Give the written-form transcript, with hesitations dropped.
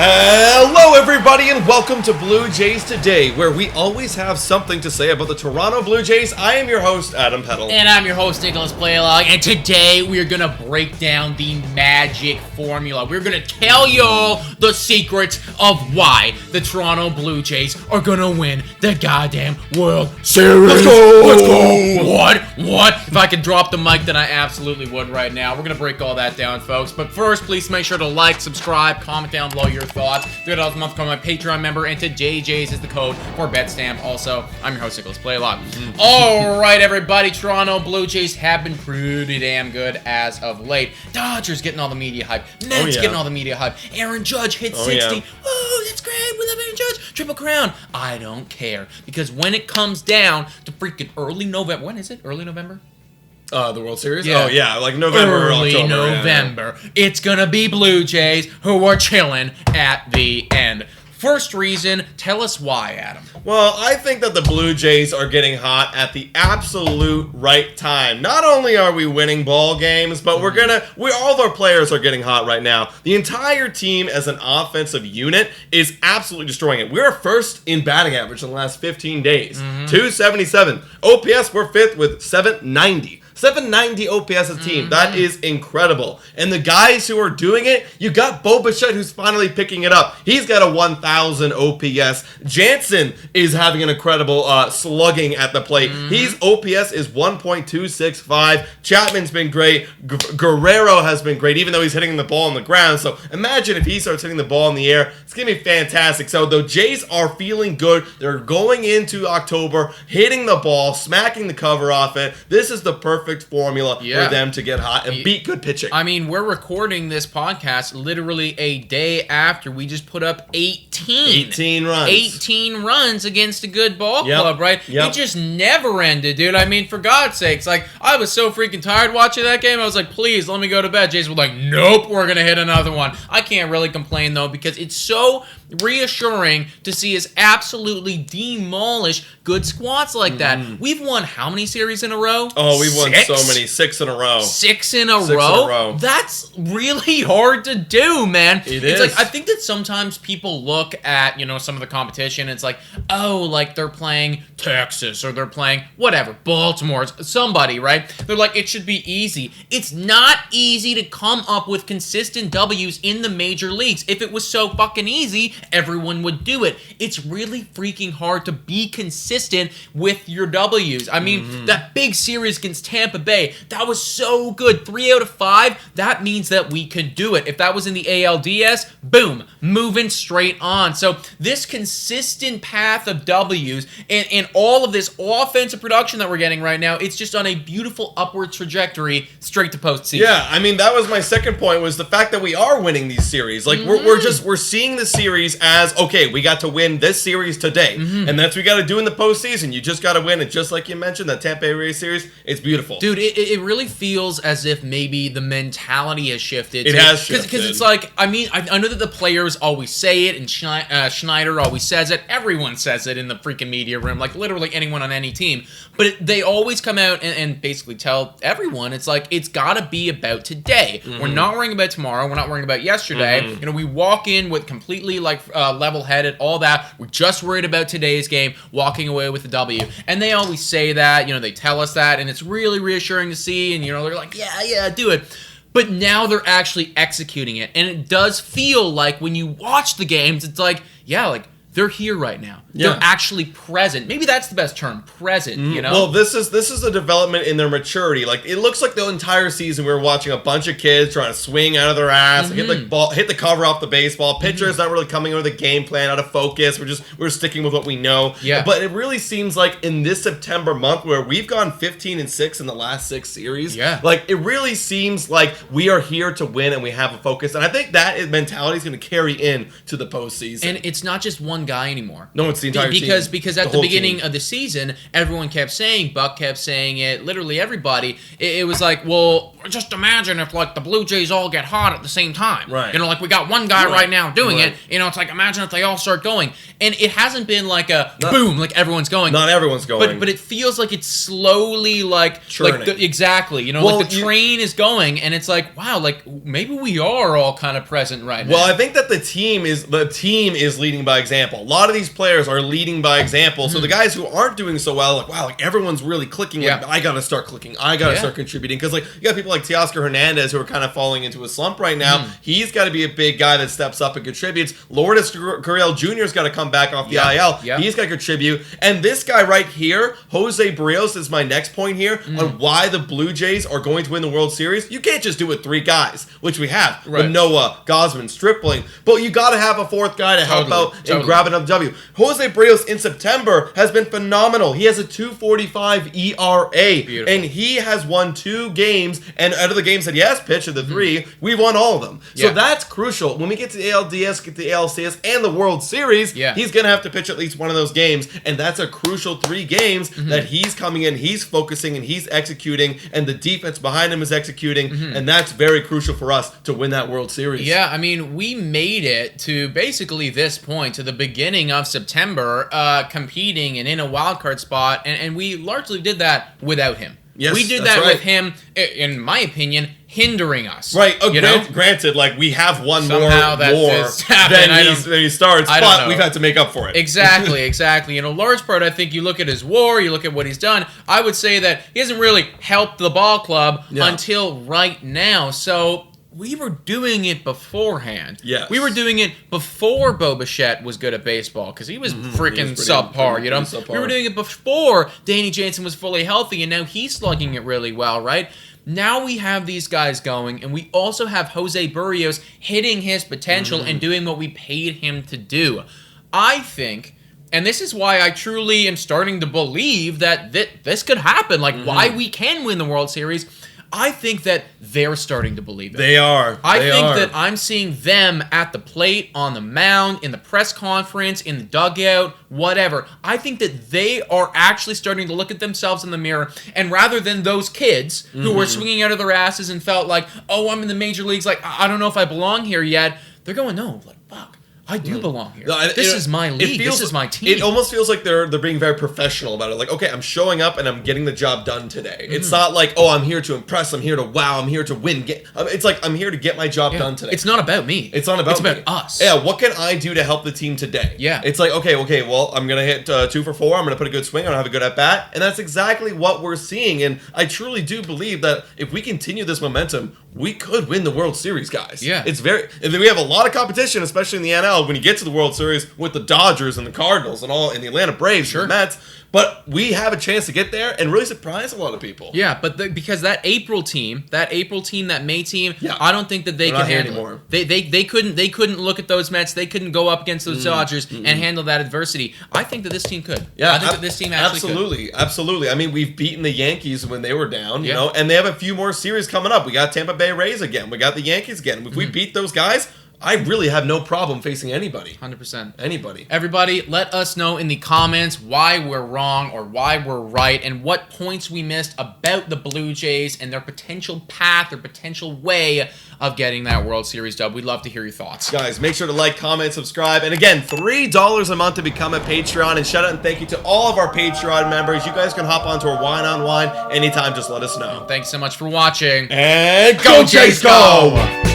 Hello everybody and welcome to Blue Jays Today, where we always have something to say about the Toronto Blue Jays. I am your host, Adam Peddle. And I'm your host, Nicholas Playlog, and today we're going to break down the magic formula. We're going to tell you all the secrets of why the Toronto Blue Jays are going to win the goddamn World Series. Let's go! Let's go! What? If I could drop the mic, then I absolutely would right now. We're going to break all that down, folks. But first, please make sure to like, subscribe, comment down below your thoughts. $3 a month, become my Patron member, and TODAYJAYS is the code for Betstamp. Also, I'm your host, Nicholas Playlog. All right, everybody, Toronto Blue Jays have been pretty damn good as of late. Dodgers getting all the media hype. Mets getting all the media hype. Aaron Judge hit 60. Oh, that's great. We love Aaron Judge. Triple crown. I don't care, because when it comes down to freaking early November, when is it? Early November? The World Series? Yeah. Oh, yeah, like November or Early October. November. Yeah. It's gonna be Blue Jays who are chilling at the end. First reason, tell us why, Adam. Well, I think that the Blue Jays are getting hot at the absolute right time. Not only are we winning ball games, but all of our players are getting hot right now. The entire team as an offensive unit is absolutely destroying it. We're first in batting average in the last 15 days. 277. OPS, we're fifth with 790. 790 OPS as a team. That is incredible. And the guys who are doing it, you got Bo Bichette who's finally picking it up. He's got a 1,000 OPS. Jansen is having an incredible slugging at the plate. His OPS is 1.265. Chapman's been great. Guerrero has been great, even though he's hitting the ball on the ground. So imagine if he starts hitting the ball in the air. It's going to be fantastic. So the Jays are feeling good. They're going into October, hitting the ball, smacking the cover off it. This is the perfect formula for them to get hot and beat good pitching. I mean, we're recording this podcast literally a day after we just put up 18 runs. 18 runs against a good ball club, right? Yep. It just never ended, dude. I mean, for God's sakes, like, I was so freaking tired watching that game. I was like, please, let me go to bed. Jays were like, nope, we're going to hit another one. I can't really complain, though, because it's so reassuring to see us absolutely demolish good squats like that. We've won how many series in a row? Oh, we've won so many. 6 in a row. 6 in a row? That's really hard to do, man. It's is. Like, I think that sometimes people look at, some of the competition, it's like, oh, like they're playing Texas or they're playing whatever, Baltimore, somebody, right? They're like, it should be easy. It's not easy to come up with consistent W's in the major leagues. If it was so fucking easy, everyone would do it. It's really freaking hard to be consistent with your W's. I mean, that big series against Tampa Bay, that was so good. 3 out of 5, that means that we can do it. If that was in the ALDS, boom, moving straight on. So this consistent path of W's and all of this offensive production that we're getting right now, it's just on a beautiful upward trajectory straight to postseason. Yeah, I mean, that was my second point, was the fact that we are winning these series. Like, we're seeing the series as, okay, we got to win this series today, and that's what we got to do in the postseason. You just got to win, and just like you mentioned, that Tampa Bay Rays series, it's beautiful. Dude, it really feels as if maybe the mentality has shifted. It has shifted. Because it's like, I mean, I know that the players always say it, and Schneider always says it. Everyone says it in the freaking media room, like literally anyone on any team. But they always come out and basically tell everyone, it's like, it's got to be about today. We're not worrying about tomorrow. We're not worrying about yesterday. We walk in with completely level-headed, all that. We're just worried about today's game, walking away with a W. And they always say that, they tell us that, and it's really reassuring to see, and, they're like, yeah, do it. But now they're actually executing it, and it does feel like when you watch the games, it's like, yeah, like, they're here right now. Yeah. They're actually present. Maybe that's the best term, present, Well, this is a development in their maturity. Like, it looks like the entire season we were watching a bunch of kids trying to swing out of their ass, hit the cover off the baseball. Pitchers not really coming with a game plan, out of focus. We're sticking with what we know. Yeah. But it really seems like in this September month where we've gone 15-6 in the last 6 series. Yeah. Like, it really seems like we are here to win and we have a focus. And I think that mentality is going to carry in to the postseason. And it's not just one one guy anymore. No, it's the entire team. Because at the beginning of the season, everyone kept saying, Buck kept saying it, literally everybody. It was like, well, just imagine if like the Blue Jays all get hot at the same time. Right. You know, like we got one guy right now doing Right. it. You know, it's like imagine if they all start going, and it hasn't been like a boom, like everyone's going. Not everyone's going. But it feels like it's slowly like churning. Exactly. You know, like the train is going, and it's like wow, like maybe we are all kind of present right now. Well, I think that the team is leading by example. A lot of these players are leading by example. So the guys who aren't doing so well, like wow, like everyone's really clicking. Like I gotta start clicking. I gotta start contributing because like you got people like Teoscar Hernandez who are kind of falling into a slump right now. He's got to be a big guy that steps up and contributes. Lourdes Gurriel Jr.'s got to come back off the IL. He's got to contribute. And this guy right here, Jose Barrios, is my next point here on why the Blue Jays are going to win the World Series. You can't just do it 3 guys, which we have with Noah, Gosman, Stripling, but you got to have a 4th guy to help out and grab another W. Jose Barrios in September has been phenomenal. He has a 2.45 ERA, beautiful. And he has won 2 games, and out of the games that he has pitched, of the 3, we won all of them. So that's crucial. When we get to the ALDS, get to the ALCS, and the World Series, he's going to have to pitch at least one of those games, and that's a crucial 3 games that he's coming in, he's focusing, and he's executing, and the defense behind him is executing, and that's very crucial for us to win that World Series. Yeah, I mean, we made it to basically this point, to the beginning of September, competing and in a wild card spot, and we largely did that without him. Yes, we did that with him, in my opinion, hindering us. Right. Granted, like we have one somehow more than he starts, but we've had to make up for it. Exactly. In a large part, I think you look at his WAR, you look at what he's done. I would say that he hasn't really helped the ball club until right now. So we were doing it beforehand. Yes. We were doing it before Bo Bichette was good at baseball because he was freaking subpar, you know? Subpar. We were doing it before Danny Jansen was fully healthy, and now he's slugging it really well, right? Now we have these guys going, and we also have Jose Barrios hitting his potential and doing what we paid him to do. I think, and this is why I truly am starting to believe that this could happen, like why we can win the World Series. I think that they're starting to believe it. They are. I think that I'm seeing them at the plate, on the mound, in the press conference, in the dugout, whatever. I think that they are actually starting to look at themselves in the mirror, and rather than those kids who were swinging out of their asses and felt like, oh, I'm in the major leagues, like, I don't know if I belong here yet, they're going, no, like, fuck. I do belong here. This is my league. This is my team. It almost feels like they're being very professional about it. Like, okay, I'm showing up and I'm getting the job done today. It's not like, oh, I'm here to impress. I'm here to wow. I'm here to win. It's like I'm here to get my job done today. It's not about me. It's not about me. It's about us. Yeah. What can I do to help the team today? Yeah. It's like, okay. Well, I'm gonna hit 2 for 4. I'm gonna put a good swing. I'm gonna have a good at bat, and that's exactly what we're seeing. And I truly do believe that if we continue this momentum, we could win the World Series, guys. Yeah. And then we have a lot of competition, especially in the NL, when you get to the World Series with the Dodgers and the Cardinals and the Atlanta Braves and the Mets. But we have a chance to get there and really surprise a lot of people. Yeah, but because that April team, that May team, I don't think that they can handle it. They couldn't look at those Mets. They couldn't go up against those Dodgers and handle that adversity. I think that this team could. Yeah, I think that this team actually could. Absolutely. I mean, we've beaten the Yankees when they were down, you know, and they have a few more series coming up. We got Tampa Bay Rays again. We got the Yankees again. If we beat those guys, I really have no problem facing anybody. 100%. Anybody. Everybody, let us know in the comments why we're wrong or why we're right and what points we missed about the Blue Jays and their potential path or potential way of getting that World Series dub. We'd love to hear your thoughts. Guys, make sure to like, comment, subscribe. And again, $3 a month to become a Patreon. And shout out and thank you to all of our Patreon members. You guys can hop onto our Wine on Wine anytime. Just let us know. Thanks so much for watching. And go Jays, go!